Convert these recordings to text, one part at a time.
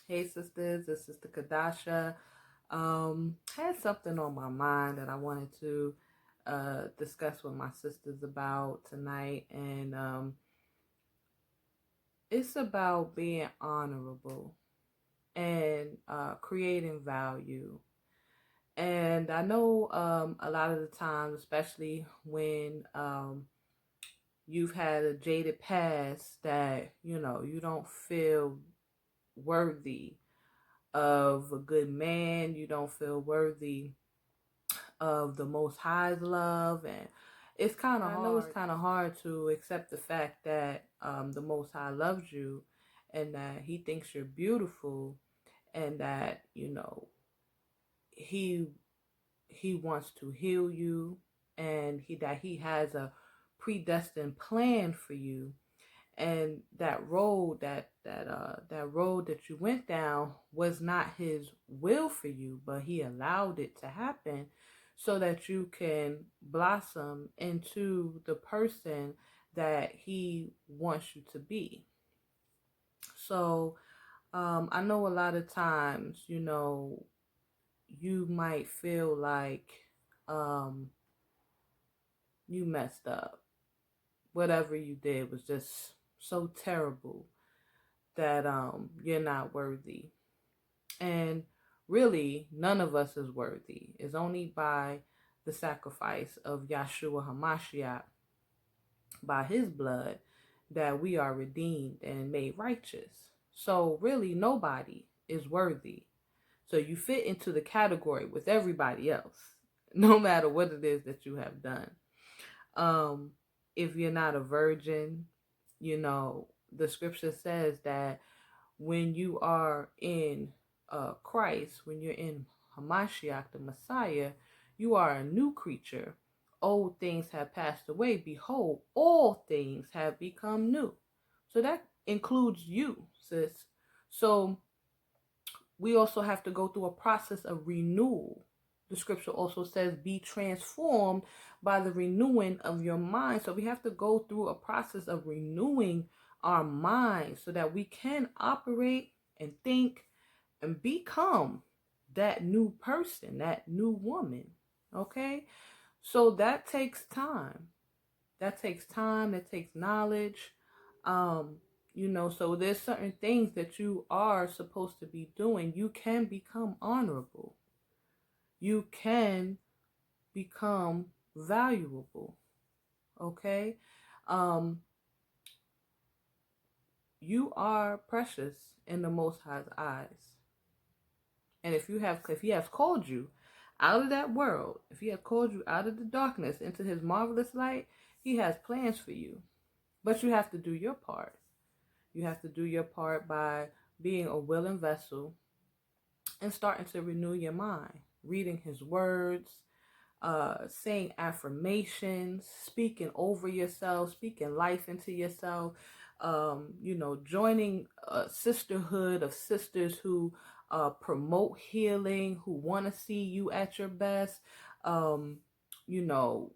Hey sisters, this is the Kadasha. Had something on my mind that I wanted to discuss with my sisters about tonight, and it's about being honorable and creating value. And I know a lot of the times, especially when you've had a jaded past, that you don't feel worthy of a good man, you don't feel worthy of the Most High's love, and it's kind of hard. I know it's kind of hard to accept the fact that the Most High loves you, and that He thinks you're beautiful, and that He He wants to heal you, and He has a predestined plan for you, and that road that you went down was not His will for you, but He allowed it to happen so that you can blossom into the person that He wants you to be. So I know a lot of times, you might feel like um, you messed up. Whatever you did was just so terrible that you're not worthy. And really, none of us is worthy. It's only by the sacrifice of Yahshua HaMashiach, by His blood, that we are redeemed and made righteous. So really, nobody is worthy. So you fit into the category with everybody else, no matter what it is that you have done. If you're not a virgin, the scripture says that when you are in Christ, when you're in Hamashiach, the Messiah, you are a new creature. Old things have passed away. Behold, all things have become new. So that includes you, sis. So we also have to go through a process of renewal. The scripture also says, be transformed by the renewing of your mind. So we have to go through a process of renewing our minds so that we can operate and think and become that new person, that new woman. Okay? So that takes time. That takes time, that takes knowledge. So there's certain things that you are supposed to be doing. You can become honorable. You can become valuable. Okay? Um, you are precious in the Most High's eyes. And if He has called you out of that world, if He has called you out of the darkness into His marvelous light, He has plans for you. But you have to do your part. You have to do your part by being a willing vessel and starting to renew your mind, reading His words, saying affirmations, speaking over yourself, speaking life into yourself, joining a sisterhood of sisters who promote healing, who want to see you at your best, you know,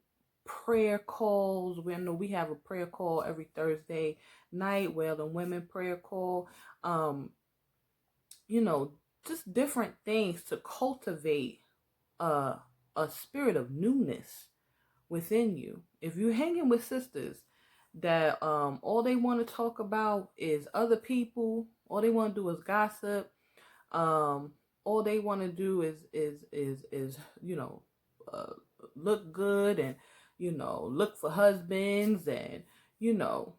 prayer calls. We have a prayer call every Thursday night, Wailing Women prayer call. You know, just different things to cultivate a spirit of newness within you. If you're hanging with sisters that all they want to talk about is other people, all they want to do is gossip, all they want to do is look good and look for husbands, and you know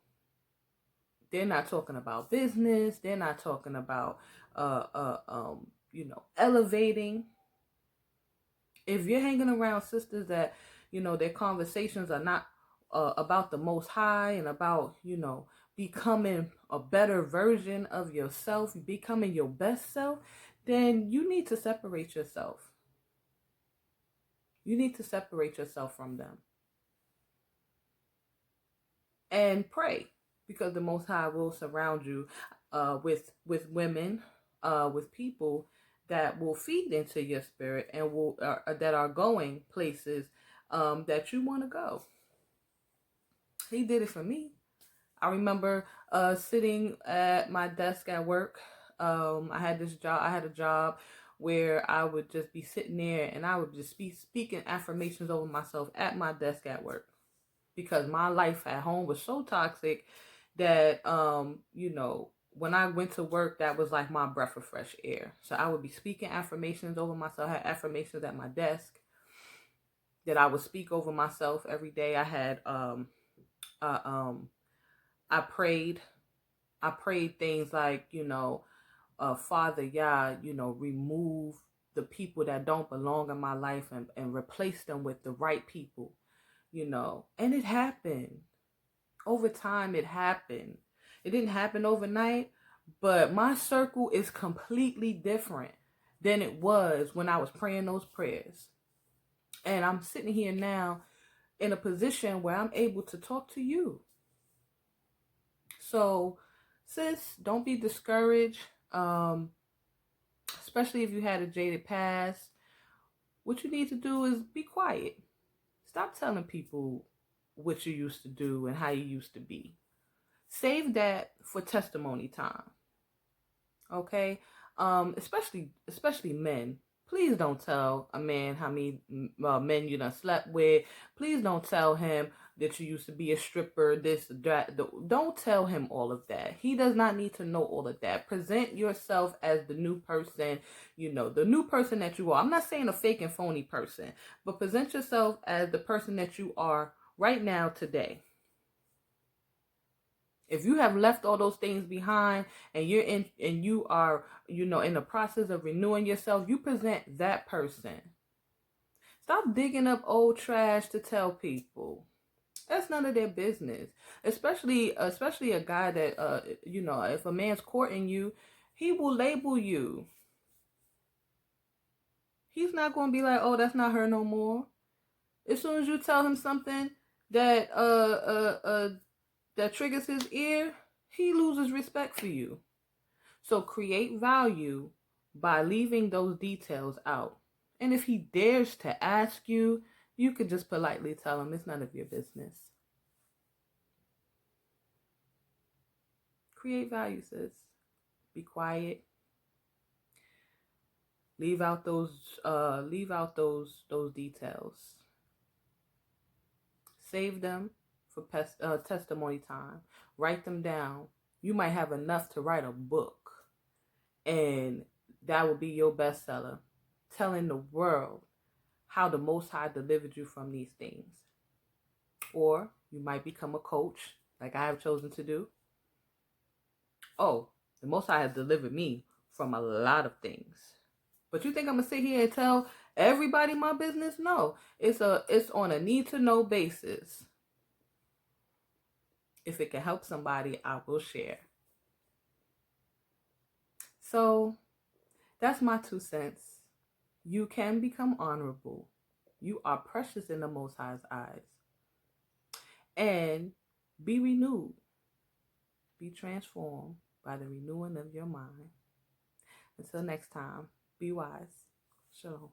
they're not talking about business, they're not talking about elevating. If you're hanging around sisters that their conversations are not about the Most High and about becoming a better version of yourself, becoming your best self, then you need to separate yourself. You need to separate yourself from them and pray, because the Most High will surround you with women, with people that will feed into your spirit and will that are going places that you want to go. He did it for me. I remember sitting at my desk at work I had this job. I had a job where I would just be sitting there and I would just be speaking affirmations over myself at my desk at work, because my life at home was so toxic that when I went to work, that was like my breath of fresh air. So I would be speaking affirmations over myself. I had affirmations at my desk that I would speak over myself every day. I had uh, um I prayed. I prayed things like, Father, Yah, remove the people that don't belong in my life, and replace them with the right people, and it happened. Over time, it happened. It didn't happen overnight, but my circle is completely different than it was when I was praying those prayers. And I'm sitting here now in a position where I'm able to talk to you. So, sis, don't be discouraged. Especially if you had a jaded past. What you need to do is be quiet. Stop telling people what you used to do and how you used to be. Save that for testimony time. Okay? Especially men. Please don't tell a man how many men you done slept with. Please don't tell him that you used to be a stripper, this, that. Don't tell him all of that. He does not need to know all of that. Present yourself as the new person, the new person that you are. I'm not saying a fake and phony person, but present yourself as the person that you are right now, today. If you have left all those things behind and you are, in the process of renewing yourself, you present that person. Stop digging up old trash to tell people. That's none of their business. Especially a guy that if a man's courting you, he will label you. He's not going to be like, "Oh, that's not her no more." As soon as you tell him something that that triggers his ear, he loses respect for you. So create value by leaving those details out. And if he dares to ask you, you could just politely tell him it's none of your business. Create value, sis. Be quiet. Leave out those details. Save them for testimony time. Write them down. You might have enough to write a book, and that will be your bestseller, telling the world how the Most High delivered you from these things. Or you might become a coach, like I have chosen to do. Oh, the Most High has delivered me from a lot of things. But you think I'm gonna sit here and tell everybody my business? No, it's on a need to know basis. If it can help somebody, I will share. So that's my 2 cents. You can become honorable. You are precious in the Most High's eyes. And be renewed. Be transformed by the renewing of your mind. Until next time, be wise. Shalom.